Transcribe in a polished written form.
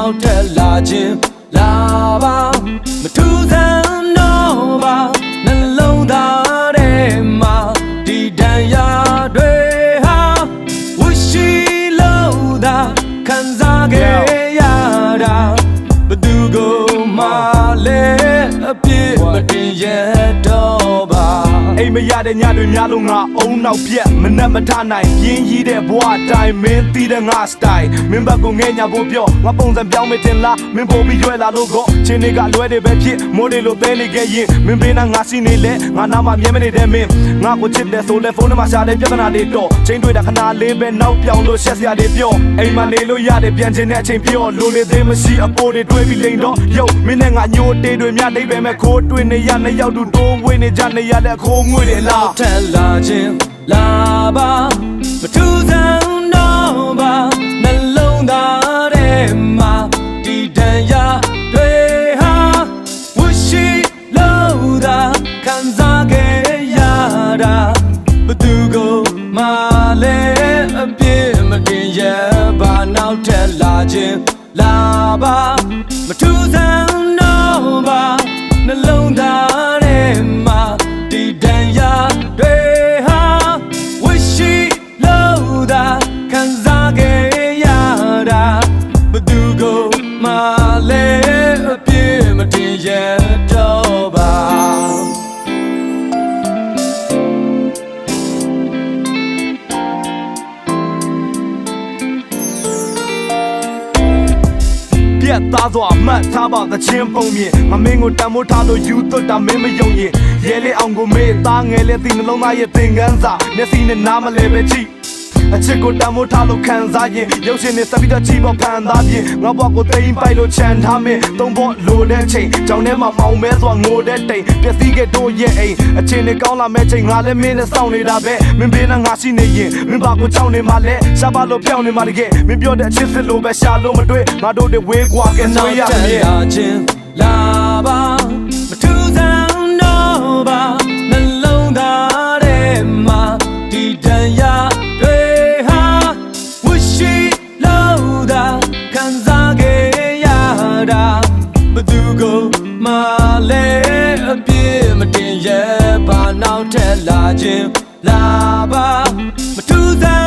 နောက်ထပ်လာခြင်းလာပါမထူးဆန်းတော့ပါနှလုံးသားထဲမှာဒီတန်ရာတွေဟာဝရှိလို့သာခံစားခဲ့ရတာဘသူကိုမှလည်းအပြစ်မတင်ရတော့ပါအိမ်မရတဲ့ညတွေများလို့ငါအုံနောက်ပြက်မနှက်မထနိုင်ပြင်းကြီးတဲ့ဘဝတိုင်းမင်းသိတဲ့ငါစတိုင်မင်းဘက်ကိုငဲညာဖို့ပြောငါပုံစံပြောင်းမတင်လားမင်းပို့ပြီးရွယ်လာလို့ကောချင်းတွေကလွဲတွေပဲဖြစ်မိုးတွေလိုတဲနေခဲ့ရင်မင်းပေးနာငါစီနေလဲငါနာမှာမြဲမနေတဲ့မင်းငါကိုချစ်တဲ့ဆိုလဲဖုန်းထဲမှာရှာတဲ့ပြဿနာတွေတော့ချင်းတွေ့တာခဏလေးပဲနောက်ပြောင်းလို့ရှက်စရာတွေပြောအိမ်မှာနေလို့ရတယ်ပြန်ချင်တဲ့အချိန်ပြောလိုလေသေးမရှိအပိုးတွေတွေးပြီးလိန်တော့ယုတ်မင်းနဲ့ငါညိုတေးတွေများနေပဲမဲ့ခိုးတွေ့နေရနှစ်ယောက်တူတိုးဝေးနေကြနေရတဲ့ခိုးငွေတွေလားထက်လာခြင်းလာပါမထူးဆန်းတော့ပါနှလုံးသားထဲမှာဒီတန်ရာတွေဟာဝရှိလို့သာခံစားခဲ့ရတာဘသူကိုမှလည်းအပြစ်မတင်ရပါနောက်ထပ်လာခြင်းလာပါမထူးဆန်းတော့ပါနှလုံးသားထဲမှာဒီတန်ရာတွေဟာဝရှိလို့သာခံစားခဲ့ရတာဘသူကိုမှလည်းအပြစ်မတင်ရတော့ပါပြတ်သားစွာမှတ်ထားပါသချင်းပုံမြင်ငါမင်းကိုတန်မိုးထားလို့ယူသွတ်တာမင်းမယုံရင်ရဲလေးအောင်ကိုမေးသားငယ်လေးသိနှလုံးသားရဲ့သင်ခန်းစာမျက်စိနဲ့နားမလဲပဲကြည့်အချစ်ကိုတန်မိုးထားလို့ခံစားရင်ရုပ်ရှင်နဲ့စပ်ပြီးတော့ချီးပေါ်ဖန်သားပြင်ငါဘွားကိုသိမ်းပိုက်လို့ချန်ထားမင်းသုံးဖို့လိုတဲ့ချိန်ကြောင်ထဲမှာမောင်မဲစွာငိုတဲ့တိမ်ပျက်စီးခဲ့တို့ရဲ့အိမ်အချင်းနဲ့ကောင်းလာမဲ့ချိန်ငါလည်းမင်းနဲ့စောင့်နေတာပဲမင်းဘေးနဲ့ငါရှိနေရင်မင်းဘာကိုကြောက်နေမှလဲရှားပါလို့ပြောင်းနေမှတကယ်မင်းပြောတဲ့အချစ်စစ်လို့ပဲရှာလို့မတွေ့ငါတို့တွေဝေးကွာကဲဆွေးရမယ်လာခြင်းလာပါမထူးဆန်းတော့ပါနှလုံးသားထဲမှာဒီတန်ရာတွေဟာဝရှိလို့သာခံစားခဲ့ရတာဘသူကိုမှလည်းအပြစ်မတင်ရပါနောက်ထပ်လာခြင်းလာပါမထူးဆန်း